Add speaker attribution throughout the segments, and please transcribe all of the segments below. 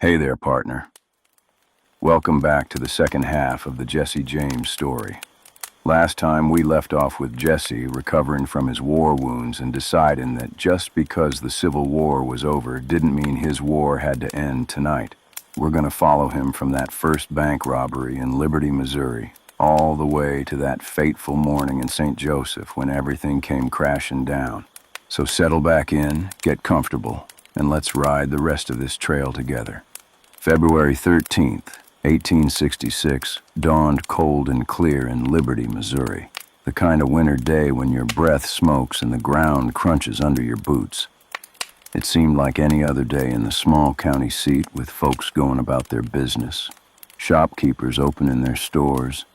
Speaker 1: Hey there, partner. Welcome back to the second half of the Jesse James story. Last time we left off with Jesse recovering from his war wounds and deciding that just because the Civil War was over didn't mean his war had to end tonight. We're going to follow him from that first bank robbery in Liberty, Missouri, all the way to that fateful morning in St. Joseph when everything came crashing down. So settle back in, get comfortable, and let's ride the rest of this trail together. February 13th, 1866, dawned cold and clear in Liberty, Missouri. The kind of winter day when your breath smokes and the ground crunches under your boots. It seemed like any other day in the small county seat with folks going about their business, shopkeepers opening their stores,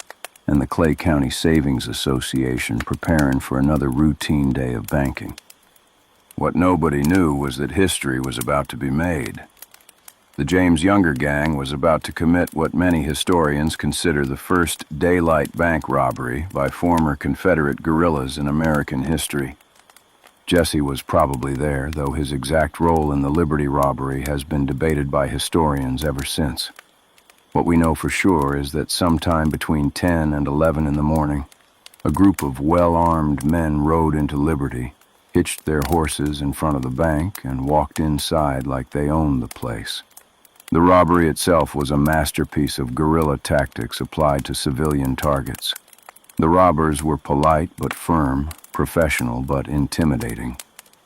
Speaker 1: and the Clay County Savings Association preparing for another routine day of banking. What nobody knew was that history was about to be made. The James Younger gang was about to commit what many historians consider the first daylight bank robbery by former Confederate guerrillas in American history. Jesse was probably there, though his exact role in the Liberty robbery has been debated by historians ever since. What we know for sure is that sometime between 10 and 11 in the morning, a group of well-armed men rode into Liberty, hitched their horses in front of the bank, and walked inside like they owned the place. The robbery itself was a masterpiece of guerrilla tactics applied to civilian targets. The robbers were polite but firm, professional but intimidating.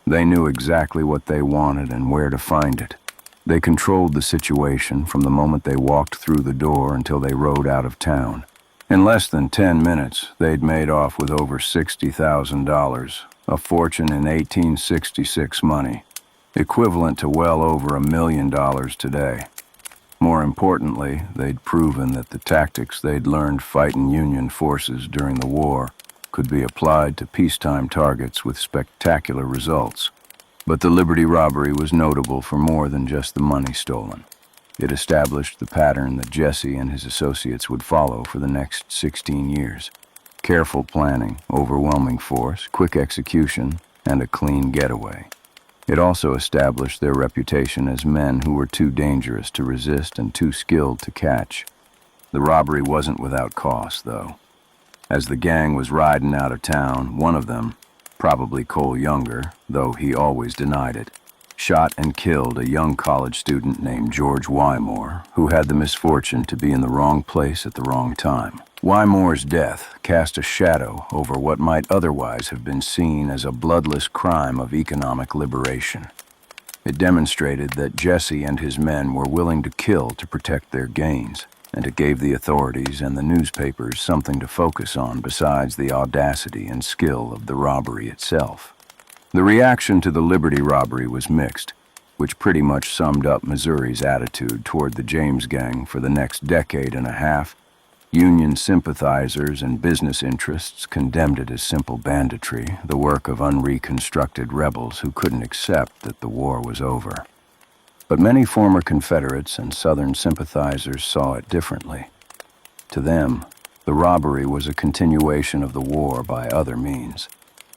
Speaker 1: They knew exactly what they wanted and where to find it. They controlled the situation from the moment they walked through the door until they rode out of town. In less than 10 minutes, they'd made off with over $60,000, a fortune in 1866 money, equivalent to well over $1 million today. More importantly, they'd proven that the tactics they'd learned fighting Union forces during the war could be applied to peacetime targets with spectacular results. But the Liberty robbery was notable for more than just the money stolen. It established the pattern that Jesse and his associates would follow for the next 16 years. Careful planning, overwhelming force, quick execution, and a clean getaway. It also established their reputation as men who were too dangerous to resist and too skilled to catch. The robbery wasn't without cost, though. As the gang was riding out of town, one of them, probably Cole Younger, though he always denied it, shot and killed a young college student named George Wymore, who had the misfortune to be in the wrong place at the wrong time. Wymore's death cast a shadow over what might otherwise have been seen as a bloodless crime of economic liberation. It demonstrated that Jesse and his men were willing to kill to protect their gains, and it gave the authorities and the newspapers something to focus on besides the audacity and skill of the robbery itself. The reaction to the Liberty robbery was mixed, which pretty much summed up Missouri's attitude toward the James gang for the next decade and a half. Union sympathizers and business interests condemned it as simple banditry, the work of unreconstructed rebels who couldn't accept that the war was over. But many former Confederates and Southern sympathizers saw it differently. To them, the robbery was a continuation of the war by other means,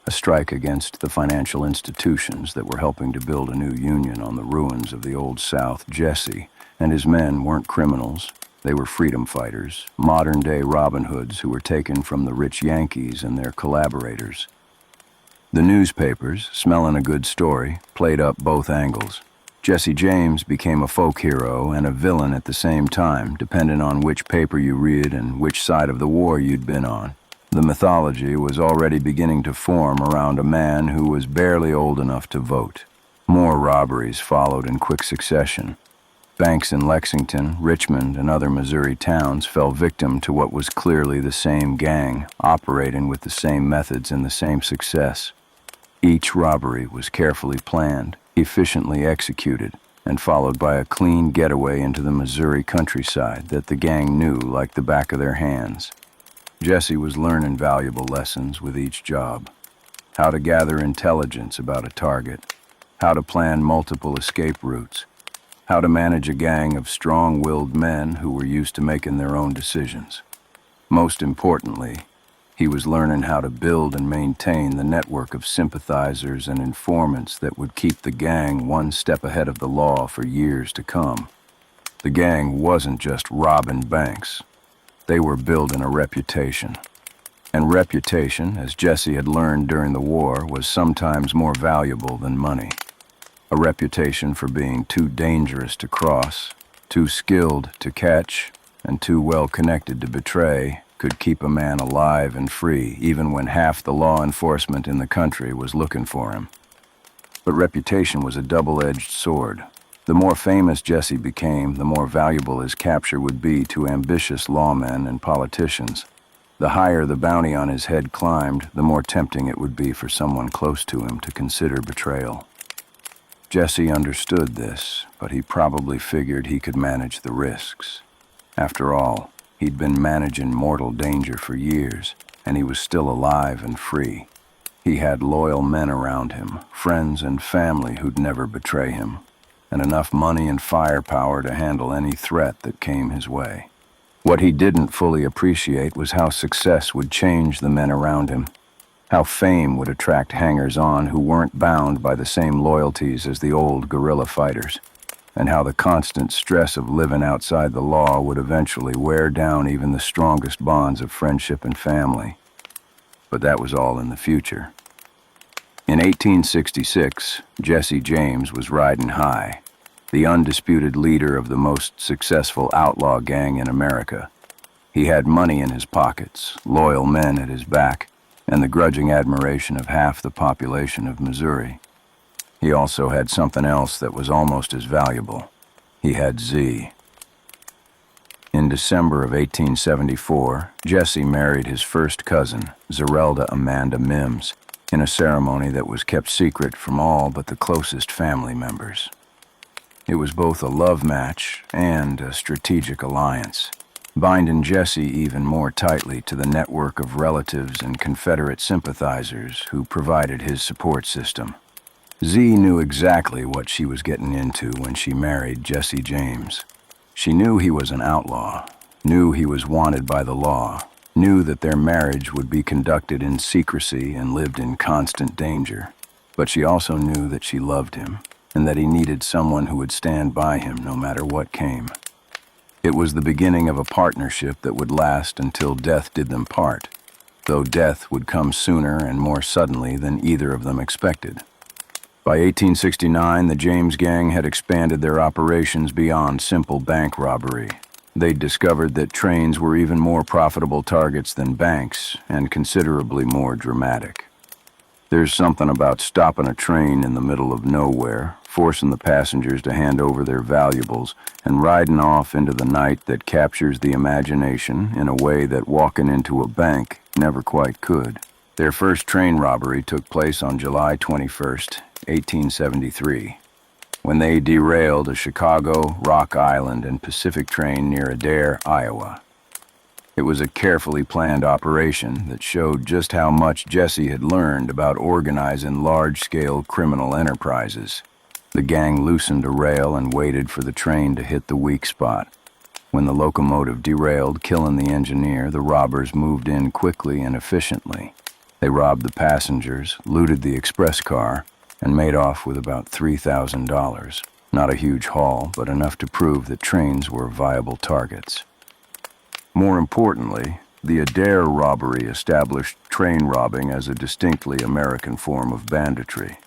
Speaker 1: a strike against the financial institutions that were helping to build a new Union on the ruins of the Old South. Jesse and his men weren't criminals. They were freedom fighters, modern-day Robin Hoods who were taken from the rich Yankees and their collaborators. The newspapers, smelling a good story, played up both angles. Jesse James became a folk hero and a villain at the same time, depending on which paper you read and which side of the war you'd been on. The mythology was already beginning to form around a man who was barely old enough to vote. More robberies followed in quick succession. Banks in Lexington, Richmond, and other Missouri towns fell victim to what was clearly the same gang, operating with the same methods and the same success. Each robbery was carefully planned, efficiently executed, and followed by a clean getaway into the Missouri countryside that the gang knew like the back of their hands. Jesse was learning valuable lessons with each job. How to gather intelligence about a target, how to plan multiple escape routes, how to manage a gang of strong-willed men who were used to making their own decisions. Most importantly, he was learning how to build and maintain the network of sympathizers and informants that would keep the gang one step ahead of the law for years to come. The gang wasn't just robbing banks. They were building a reputation. And reputation, as Jesse had learned during the war, was sometimes more valuable than money. A reputation for being too dangerous to cross, too skilled to catch, and too well connected to betray could keep a man alive and free, even when half the law enforcement in the country was looking for him. But reputation was a double-edged sword. The more famous Jesse became, the more valuable his capture would be to ambitious lawmen and politicians. The higher the bounty on his head climbed, the more tempting it would be for someone close to him to consider betrayal. Jesse understood this, but he probably figured he could manage the risks. After all, he'd been managing mortal danger for years, and he was still alive and free. He had loyal men around him, friends and family who'd never betray him, and enough money and firepower to handle any threat that came his way. What he didn't fully appreciate was how success would change the men around him, how fame would attract hangers-on who weren't bound by the same loyalties as the old guerrilla fighters, and how the constant stress of living outside the law would eventually wear down even the strongest bonds of friendship and family. But that was all in the future. In 1866, Jesse James was riding high, the undisputed leader of the most successful outlaw gang in America. He had money in his pockets, loyal men at his back, and the grudging admiration of half the population of Missouri. He also had something else that was almost as valuable. He had Z. In December of 1874, Jesse married his first cousin, Zerelda Amanda Mims, in a ceremony that was kept secret from all but the closest family members. It was both a love match and a strategic alliance, binding Jesse even more tightly to the network of relatives and Confederate sympathizers who provided his support system. Z knew exactly what she was getting into when she married Jesse James. She knew he was an outlaw, knew he was wanted by the law, knew that their marriage would be conducted in secrecy and lived in constant danger. But she also knew that she loved him, and that he needed someone who would stand by him no matter what came. It was the beginning of a partnership that would last until death did them part, though death would come sooner and more suddenly than either of them expected. By 1869, the James gang had expanded their operations beyond simple bank robbery. They'd discovered that trains were even more profitable targets than banks, and considerably more dramatic. There's something about stopping a train in the middle of nowhere, forcing the passengers to hand over their valuables, and riding off into the night that captures the imagination in a way that walking into a bank never quite could. Their first train robbery took place on July 21st, 1873, when they derailed a Chicago, Rock Island, and Pacific train near Adair, Iowa. It was a carefully planned operation that showed just how much Jesse had learned about organizing large-scale criminal enterprises. The gang loosened a rail and waited for the train to hit the weak spot. When the locomotive derailed, killing the engineer, the robbers moved in quickly and efficiently. They robbed the passengers, looted the express car, and made off with about $3,000. Not a huge haul, but enough to prove that trains were viable targets. More importantly, the Adair robbery established train robbing as a distinctly American form of banditry.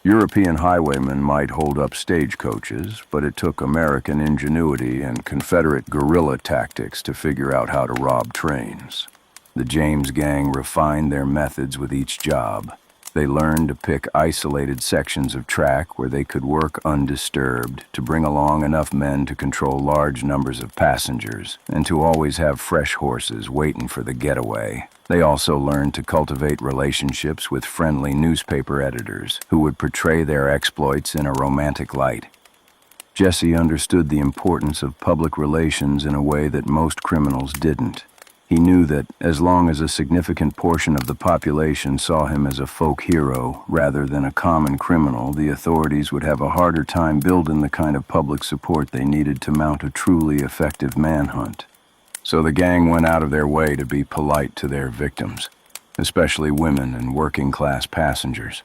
Speaker 1: European highwaymen might hold up stagecoaches, but it took American ingenuity and Confederate guerrilla tactics to figure out how to rob trains. The James gang refined their methods with each job. They learned to pick isolated sections of track where they could work undisturbed, to bring along enough men to control large numbers of passengers, and to always have fresh horses waiting for the getaway. They also learned to cultivate relationships with friendly newspaper editors who would portray their exploits in a romantic light. Jesse understood the importance of public relations in a way that most criminals didn't. He knew that as long as a significant portion of the population saw him as a folk hero rather than a common criminal, the authorities would have a harder time building the kind of public support they needed to mount a truly effective manhunt. So the gang went out of their way to be polite to their victims, especially women and working-class passengers.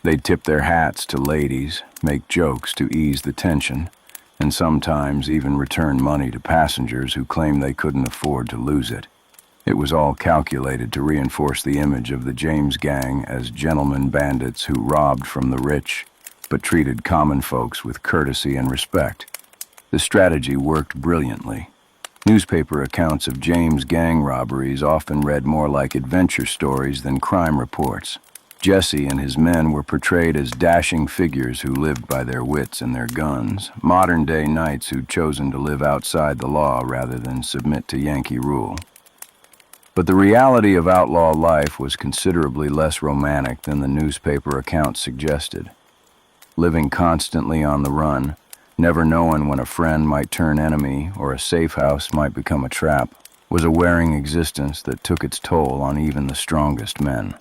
Speaker 1: They'd tip their hats to ladies, make jokes to ease the tension, and sometimes even return money to passengers who claimed they couldn't afford to lose it. It was all calculated to reinforce the image of the James gang as gentlemen bandits who robbed from the rich, but treated common folks with courtesy and respect. The strategy worked brilliantly. Newspaper accounts of James gang robberies often read more like adventure stories than crime reports. Jesse and his men were portrayed as dashing figures who lived by their wits and their guns, modern-day knights who'd chosen to live outside the law rather than submit to Yankee rule. But the reality of outlaw life was considerably less romantic than the newspaper accounts suggested. Living constantly on the run, never knowing when a friend might turn enemy or a safe house might become a trap, was a wearing existence that took its toll on even the strongest men.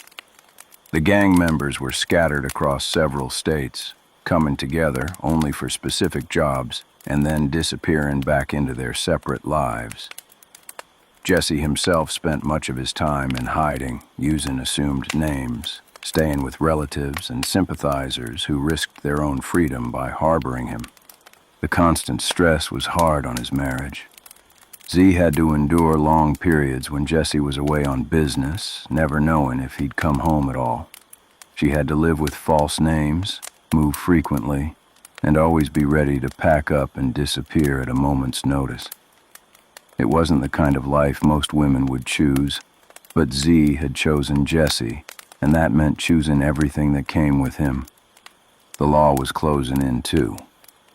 Speaker 1: The gang members were scattered across several states, coming together only for specific jobs and then disappearing back into their separate lives. Jesse himself spent much of his time in hiding, using assumed names, staying with relatives and sympathizers who risked their own freedom by harboring him. The constant stress was hard on his marriage. Z had to endure long periods when Jesse was away on business, never knowing if he'd come home at all. She had to live with false names, move frequently, and always be ready to pack up and disappear at a moment's notice. It wasn't the kind of life most women would choose, but Z had chosen Jesse, and that meant choosing everything that came with him. The law was closing in too.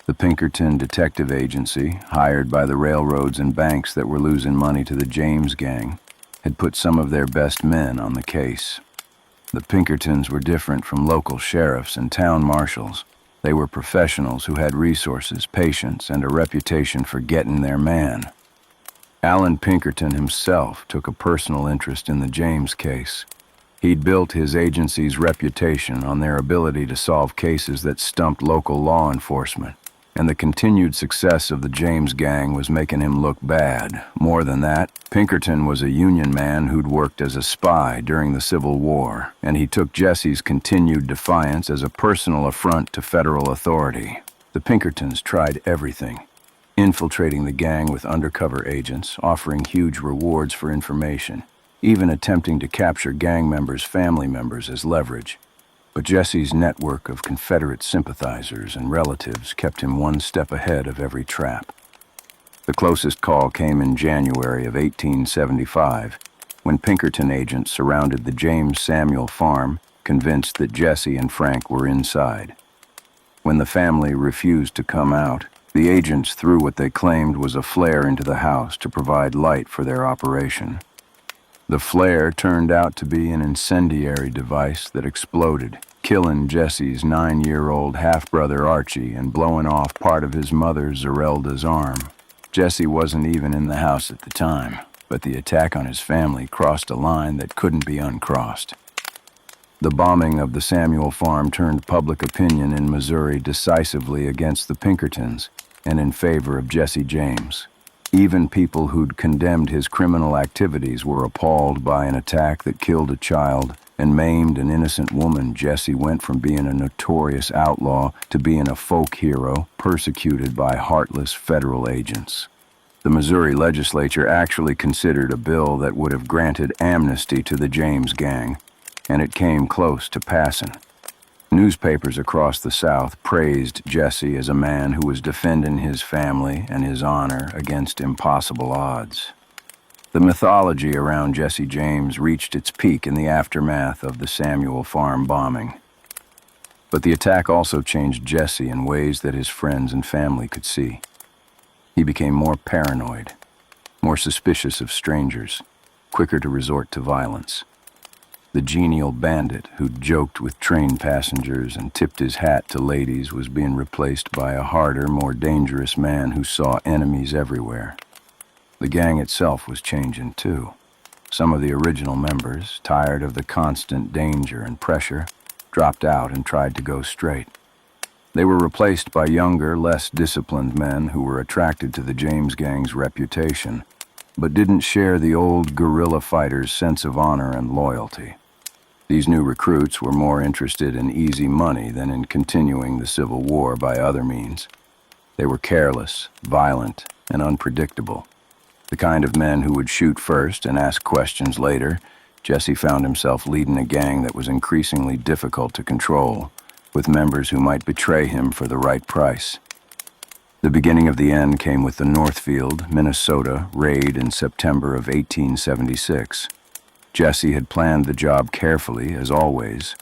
Speaker 1: The Pinkerton Detective Agency, hired by the railroads and banks that were losing money to the James gang, had put some of their best men on the case. The Pinkertons were different from local sheriffs and town marshals. They were professionals who had resources, patience, and a reputation for getting their man. Alan Pinkerton himself took a personal interest in the James case. He'd built his agency's reputation on their ability to solve cases that stumped local law enforcement, and the continued success of the James gang was making him look bad. More than that, Pinkerton was a Union man who'd worked as a spy during the Civil War, and he took Jesse's continued defiance as a personal affront to federal authority. The Pinkertons tried everything, infiltrating the gang with undercover agents, offering huge rewards for information, even attempting to capture gang members' family members as leverage. But Jesse's network of Confederate sympathizers and relatives kept him one step ahead of every trap. The closest call came in January of 1875, when Pinkerton agents surrounded the James Samuel farm, convinced that Jesse and Frank were inside. When the family refused to come out, the agents threw what they claimed was a flare into the house to provide light for their operation. The flare turned out to be an incendiary device that exploded, killing Jesse's 9-year-old half-brother Archie and blowing off part of his mother Zerelda's arm. Jesse wasn't even in the house at the time, but the attack on his family crossed a line that couldn't be uncrossed. The bombing of the Samuel farm turned public opinion in Missouri decisively against the Pinkertons and in favor of Jesse James. Even people who'd condemned his criminal activities were appalled by an attack that killed a child and maimed an innocent woman. Jesse went from being a notorious outlaw to being a folk hero persecuted by heartless federal agents. The Missouri legislature actually considered a bill that would have granted amnesty to the James gang, and it came close to passing. Newspapers across the South praised Jesse as a man who was defending his family and his honor against impossible odds. The mythology around Jesse James reached its peak in the aftermath of the Samuel farm bombing. But the attack also changed Jesse in ways that his friends and family could see. He became more paranoid, more suspicious of strangers, quicker to resort to violence. The genial bandit who joked with train passengers and tipped his hat to ladies was being replaced by a harder, more dangerous man who saw enemies everywhere. The gang itself was changing too. Some of the original members, tired of the constant danger and pressure, dropped out and tried to go straight. They were replaced by younger, less disciplined men who were attracted to the James gang's reputation, but didn't share the old guerrilla fighters' sense of honor and loyalty. These new recruits were more interested in easy money than in continuing the Civil War by other means. They were careless, violent, and unpredictable. The kind of men who would shoot first and ask questions later. Jesse found himself leading a gang that was increasingly difficult to control, with members who might betray him for the right price. The beginning of the end came with the Northfield, Minnesota raid in September of 1876. Jesse had planned the job carefully, as always,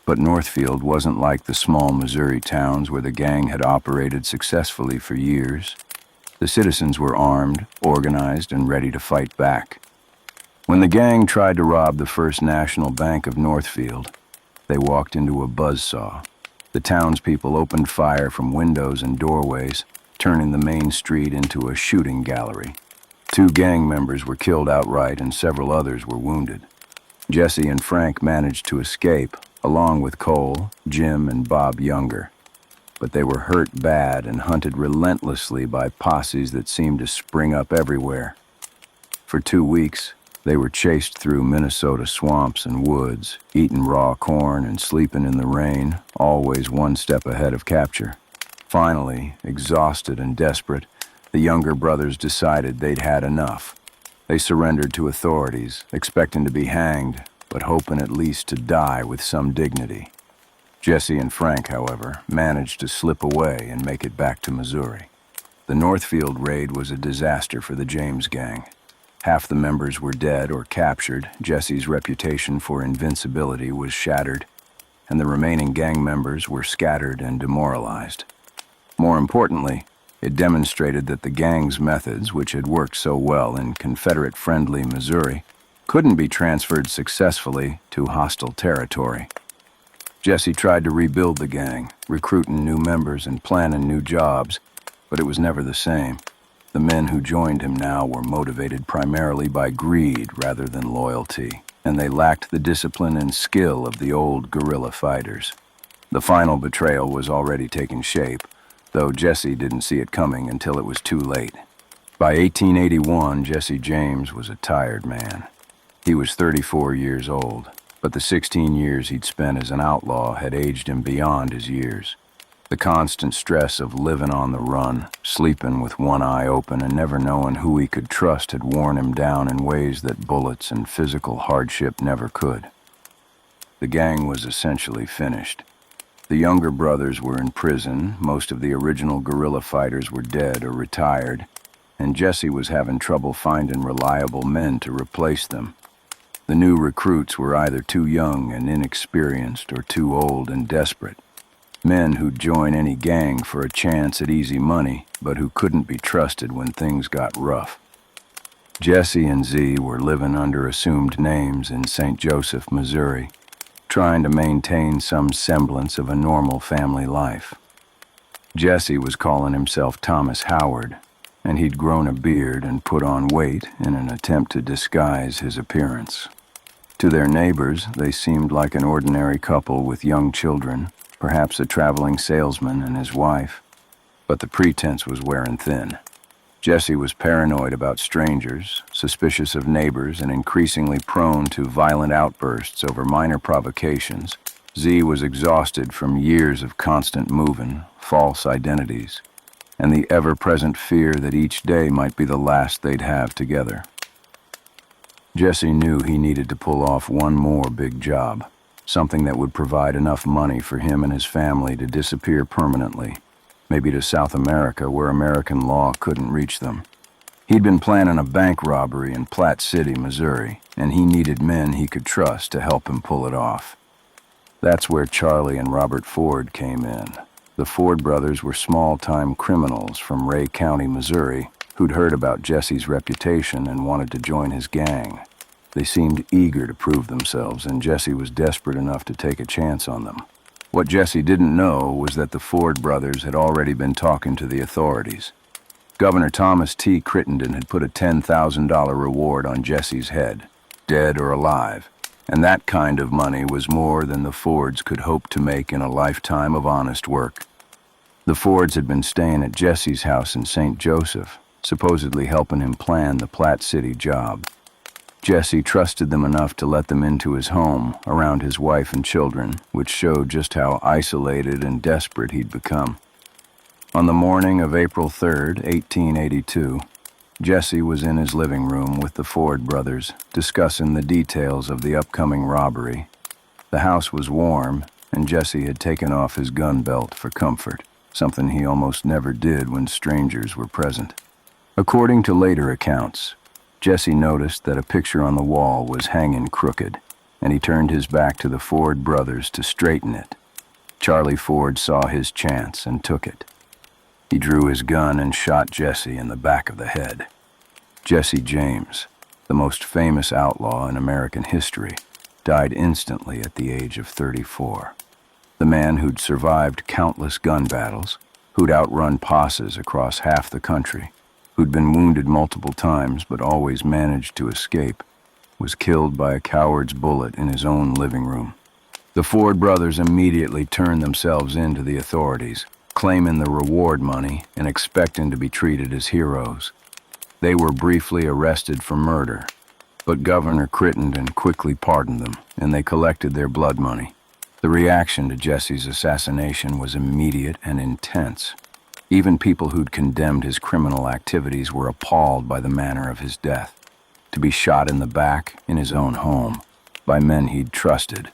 Speaker 1: but Northfield wasn't like the small Missouri towns where the gang had operated successfully for years. The citizens were armed, organized, and ready to fight back. When the gang tried to rob the First National Bank of Northfield, they walked into a buzzsaw. The townspeople opened fire from windows and doorways, turning the main street into a shooting gallery. 2 gang members were killed outright and several others were wounded. Jesse and Frank managed to escape, along with Cole, Jim, and Bob Younger. But they were hurt bad and hunted relentlessly by posses that seemed to spring up everywhere. For 2 weeks, they were chased through Minnesota swamps and woods, eating raw corn and sleeping in the rain, always one step ahead of capture. Finally, exhausted and desperate, the younger brothers decided they'd had enough. They surrendered to authorities, expecting to be hanged, but hoping at least to die with some dignity. Jesse and Frank, however, managed to slip away and make it back to Missouri. The Northfield raid was a disaster for the James gang. Half the members were dead or captured. Jesse's reputation for invincibility was shattered, and the remaining gang members were scattered and demoralized. More importantly, it demonstrated that the gang's methods, which had worked so well in Confederate-friendly Missouri, couldn't be transferred successfully to hostile territory. Jesse tried to rebuild the gang, recruiting new members and planning new jobs, but it was never the same. The men who joined him now were motivated primarily by greed rather than loyalty, and they lacked the discipline and skill of the old guerrilla fighters. The final betrayal was already taking shape, though Jesse didn't see it coming until it was too late. By 1881, Jesse James was a tired man. He was 34 years old, but the 16 years he'd spent as an outlaw had aged him beyond his years. The constant stress of living on the run, sleeping with one eye open and never knowing who he could trust had worn him down in ways that bullets and physical hardship never could. The gang was essentially finished. The younger brothers were in prison, most of the original guerrilla fighters were dead or retired, and Jesse was having trouble finding reliable men to replace them. The new recruits were either too young and inexperienced or too old and desperate. Men who'd join any gang for a chance at easy money, but who couldn't be trusted when things got rough. Jesse and Z were living under assumed names in St. Joseph, Missouri, trying to maintain some semblance of a normal family life. Jesse was calling himself Thomas Howard, and he'd grown a beard and put on weight in an attempt to disguise his appearance. To their neighbors, they seemed like an ordinary couple with young children, perhaps a traveling salesman and his wife, but the pretense was wearing thin. Jesse was paranoid about strangers, suspicious of neighbors, and increasingly prone to violent outbursts over minor provocations. Z was exhausted from years of constant moving, false identities, and the ever-present fear that each day might be the last they'd have together. Jesse knew he needed to pull off one more big job, something that would provide enough money for him and his family to disappear permanently, maybe to South America where American law couldn't reach them. He'd been planning a bank robbery in Platte City, Missouri, and he needed men he could trust to help him pull it off. That's where Charlie and Robert Ford came in. The Ford brothers were small-time criminals from Ray County, Missouri, who'd heard about Jesse's reputation and wanted to join his gang. They seemed eager to prove themselves, and Jesse was desperate enough to take a chance on them. What Jesse didn't know was that the Ford brothers had already been talking to the authorities. Governor Thomas T. Crittenden had put a $10,000 reward on Jesse's head, dead or alive, and that kind of money was more than the Fords could hope to make in a lifetime of honest work. The Fords had been staying at Jesse's house in St. Joseph, supposedly helping him plan the Platte City job. Jesse trusted them enough to let them into his home, around his wife and children, which showed just how isolated and desperate he'd become. On the morning of April 3rd, 1882, Jesse was in his living room with the Ford brothers, discussing the details of the upcoming robbery. The house was warm, and Jesse had taken off his gun belt for comfort, something he almost never did when strangers were present. According to later accounts, Jesse noticed that a picture on the wall was hanging crooked, and he turned his back to the Ford brothers to straighten it. Charlie Ford saw his chance and took it. He drew his gun and shot Jesse in the back of the head. Jesse James, the most famous outlaw in American history, died instantly at the age of 34. The man who'd survived countless gun battles, who'd outrun posses across half the country, who'd been wounded multiple times but always managed to escape, was killed by a coward's bullet in his own living room. The Ford brothers immediately turned themselves in to the authorities, claiming the reward money and expecting to be treated as heroes. They were briefly arrested for murder, but Governor Crittenden quickly pardoned them, and they collected their blood money. The reaction to Jesse's assassination was immediate and intense. Even people who'd condemned his criminal activities were appalled by the manner of his death. To be shot in the back in his own home, by men he'd trusted,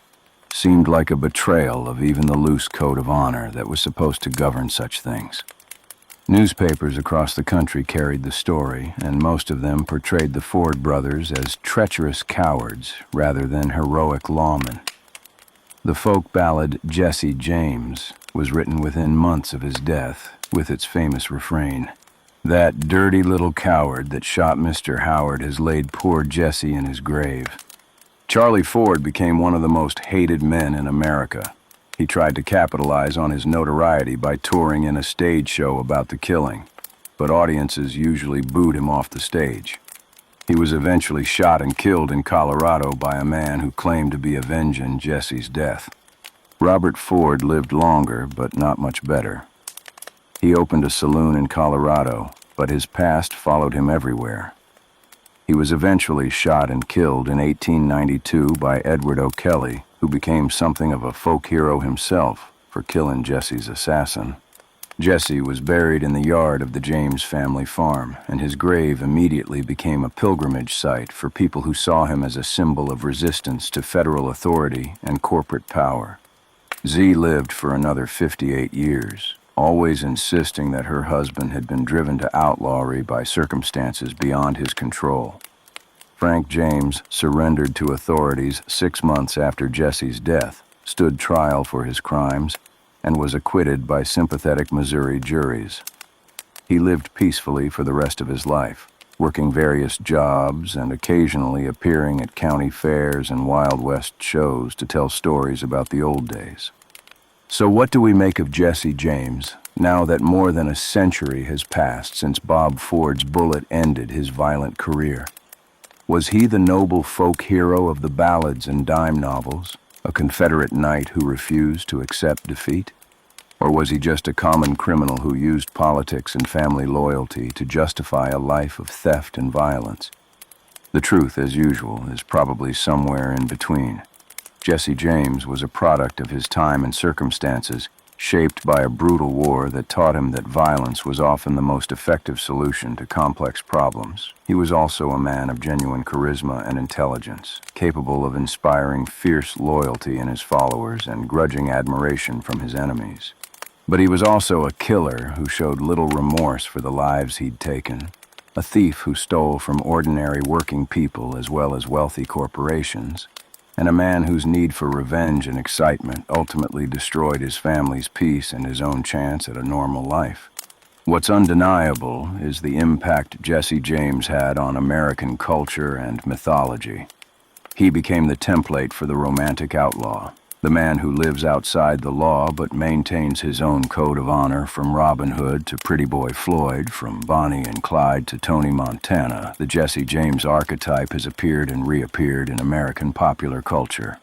Speaker 1: seemed like a betrayal of even the loose code of honor that was supposed to govern such things. Newspapers across the country carried the story, and most of them portrayed the Ford brothers as treacherous cowards rather than heroic lawmen. The folk ballad Jesse James was written within months of his death, with its famous refrain, "That dirty little coward that shot Mr. Howard has laid poor Jesse in his grave." Charlie Ford became one of the most hated men in America. He tried to capitalize on his notoriety by touring in a stage show about the killing, but audiences usually booed him off the stage. He was eventually shot and killed in Colorado by a man who claimed to be avenging Jesse's death. Robert Ford lived longer, but not much better. He opened a saloon in Colorado, but his past followed him everywhere. He was eventually shot and killed in 1892 by Edward O'Kelly, who became something of a folk hero himself for killing Jesse's assassin. Jesse was buried in the yard of the James family farm, and his grave immediately became a pilgrimage site for people who saw him as a symbol of resistance to federal authority and corporate power. Z lived for another 58 years, always insisting that her husband had been driven to outlawry by circumstances beyond his control. Frank James surrendered to authorities 6 months after Jesse's death, stood trial for his crimes, and was acquitted by sympathetic Missouri juries. He lived peacefully for the rest of his life, working various jobs and occasionally appearing at county fairs and Wild West shows to tell stories about the old days. So what do we make of Jesse James, now that more than a century has passed since Bob Ford's bullet ended his violent career? Was he the noble folk hero of the ballads and dime novels, a Confederate knight who refused to accept defeat? Or was he just a common criminal who used politics and family loyalty to justify a life of theft and violence? The truth, as usual, is probably somewhere in between. Jesse James was a product of his time and circumstances, shaped by a brutal war that taught him that violence was often the most effective solution to complex problems. He was also a man of genuine charisma and intelligence, capable of inspiring fierce loyalty in his followers and grudging admiration from his enemies. But he was also a killer who showed little remorse for the lives he'd taken, a thief who stole from ordinary working people as well as wealthy corporations, and a man whose need for revenge and excitement ultimately destroyed his family's peace and his own chance at a normal life. What's undeniable is the impact Jesse James had on American culture and mythology. He became the template for the romantic outlaw, the man who lives outside the law but maintains his own code of honor. From Robin Hood to Pretty Boy Floyd, from Bonnie and Clyde to Tony Montana, the Jesse James archetype has appeared and reappeared in American popular culture.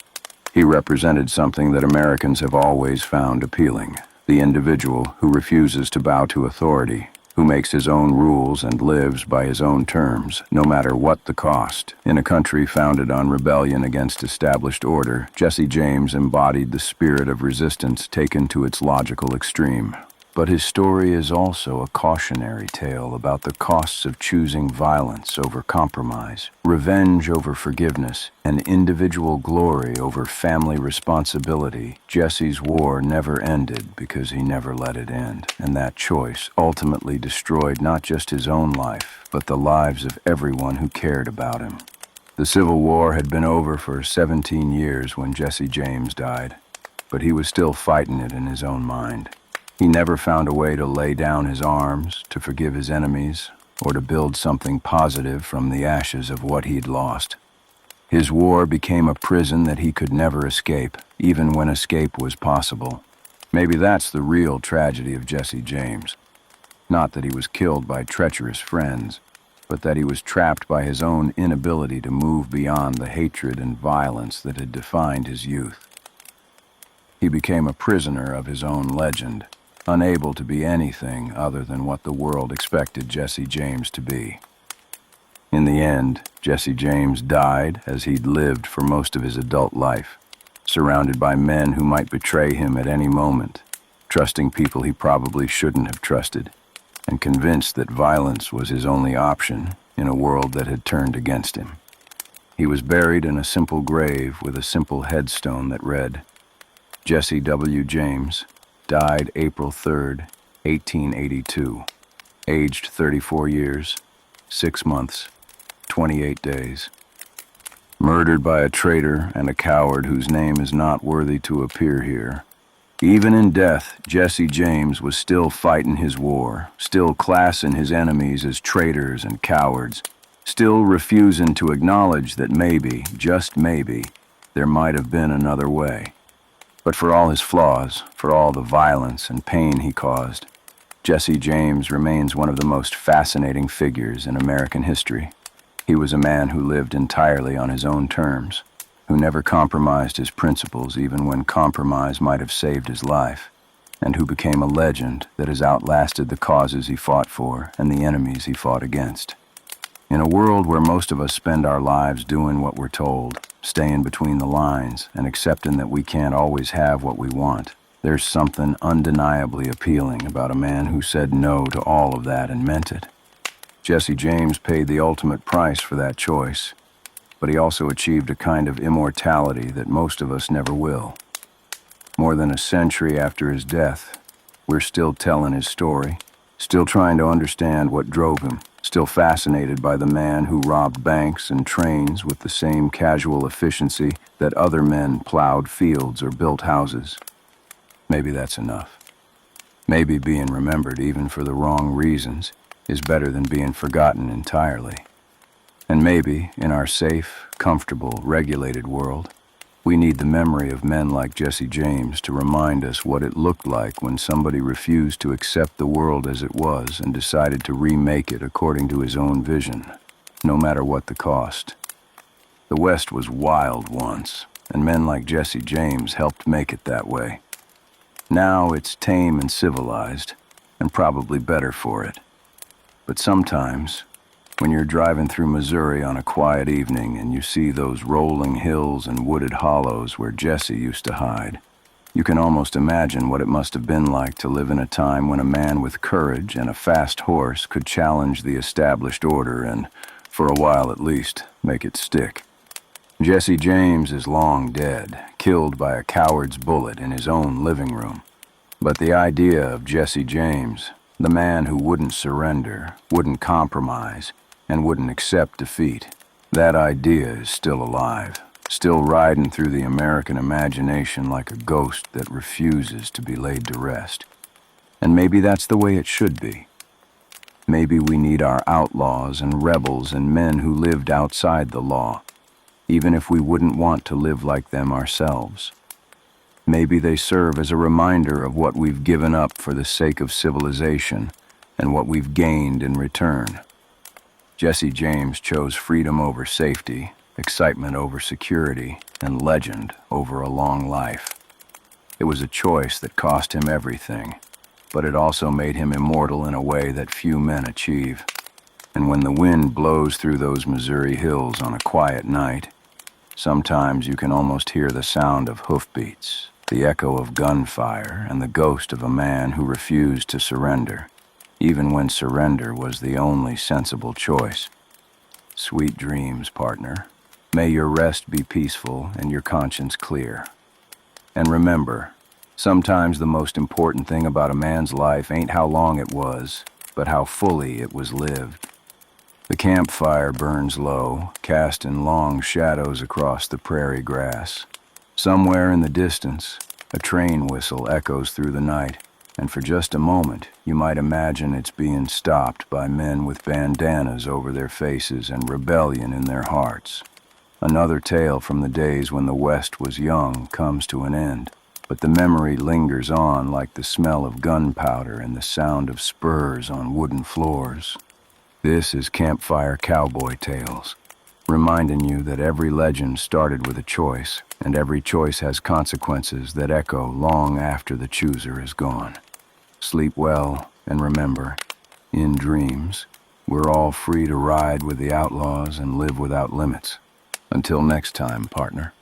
Speaker 1: He represented something that Americans have always found appealing: the individual who refuses to bow to authority, who makes his own rules and lives by his own terms, no matter what the cost. In a country founded on rebellion against established order, Jesse James embodied the spirit of resistance taken to its logical extreme. But his story is also a cautionary tale about the costs of choosing violence over compromise, revenge over forgiveness, and individual glory over family responsibility. Jesse's war never ended because he never let it end, and that choice ultimately destroyed not just his own life, but the lives of everyone who cared about him. The Civil War had been over for 17 years when Jesse James died, but he was still fighting it in his own mind. He never found a way to lay down his arms, to forgive his enemies, or to build something positive from the ashes of what he'd lost. His war became a prison that he could never escape, even when escape was possible. Maybe that's the real tragedy of Jesse James. Not that he was killed by treacherous friends, but that he was trapped by his own inability to move beyond the hatred and violence that had defined his youth. He became a prisoner of his own legend, unable to be anything other than what the world expected Jesse James to be. In the end, Jesse James died as he'd lived for most of his adult life, surrounded by men who might betray him at any moment, trusting people he probably shouldn't have trusted, and convinced that violence was his only option in a world that had turned against him. He was buried in a simple grave with a simple headstone that read, Jesse W. James, died April 3rd, 1882, aged 34 years, 6 months, 28 days. Murdered by a traitor and a coward whose name is not worthy to appear here. Even in death, Jesse James was still fighting his war, still classing his enemies as traitors and cowards, still refusing to acknowledge that maybe, just maybe, there might have been another way. But for all his flaws, for all the violence and pain he caused, Jesse James remains one of the most fascinating figures in American history. He was a man who lived entirely on his own terms, who never compromised his principles even when compromise might have saved his life, and who became a legend that has outlasted the causes he fought for and the enemies he fought against. In a world where most of us spend our lives doing what we're told, staying between the lines, and accepting that we can't always have what we want, there's something undeniably appealing about a man who said no to all of that and meant it. Jesse James paid the ultimate price for that choice, but he also achieved a kind of immortality that most of us never will. More than a century after his death, we're still telling his story, still trying to understand what drove him, still fascinated by the man who robbed banks and trains with the same casual efficiency that other men plowed fields or built houses. Maybe that's enough. Maybe being remembered even for the wrong reasons is better than being forgotten entirely. And maybe, in our safe, comfortable, regulated world, we need the memory of men like Jesse James to remind us what it looked like when somebody refused to accept the world as it was and decided to remake it according to his own vision, no matter what the cost. The West was wild once, and men like Jesse James helped make it that way. Now it's tame and civilized, and probably better for it. But sometimes, when you're driving through Missouri on a quiet evening and you see those rolling hills and wooded hollows where Jesse used to hide, you can almost imagine what it must have been like to live in a time when a man with courage and a fast horse could challenge the established order and, for a while at least, make it stick. Jesse James is long dead, killed by a coward's bullet in his own living room. But the idea of Jesse James, the man who wouldn't surrender, wouldn't compromise, and wouldn't accept defeat, that idea is still alive, still riding through the American imagination like a ghost that refuses to be laid to rest. And maybe that's the way it should be. Maybe we need our outlaws and rebels and men who lived outside the law, even if we wouldn't want to live like them ourselves. Maybe they serve as a reminder of what we've given up for the sake of civilization and what we've gained in return. Jesse James chose freedom over safety, excitement over security, and legend over a long life. It was a choice that cost him everything, but it also made him immortal in a way that few men achieve. And when the wind blows through those Missouri hills on a quiet night, sometimes you can almost hear the sound of hoofbeats the echo of gunfire, and the ghost of a man who refused to surrender, even when surrender was the only sensible choice. Sweet dreams, partner. May your rest be peaceful and your conscience clear. And remember, sometimes the most important thing about a man's life ain't how long it was, but how fully it was lived. The campfire burns low, casting long shadows across the prairie grass. Somewhere in the distance, a train whistle echoes through the night, and for just a moment, you might imagine it's being stopped by men with bandanas over their faces and rebellion in their hearts. Another tale from the days when the West was young comes to an end, but the memory lingers on like the smell of gunpowder and the sound of spurs on wooden floors. This is Campfire Cowboy Tales, reminding you that every legend started with a choice, and every choice has consequences that echo long after the chooser is gone. Sleep well, and remember, in dreams, we're all free to ride with the outlaws and live without limits. Until next time, partner.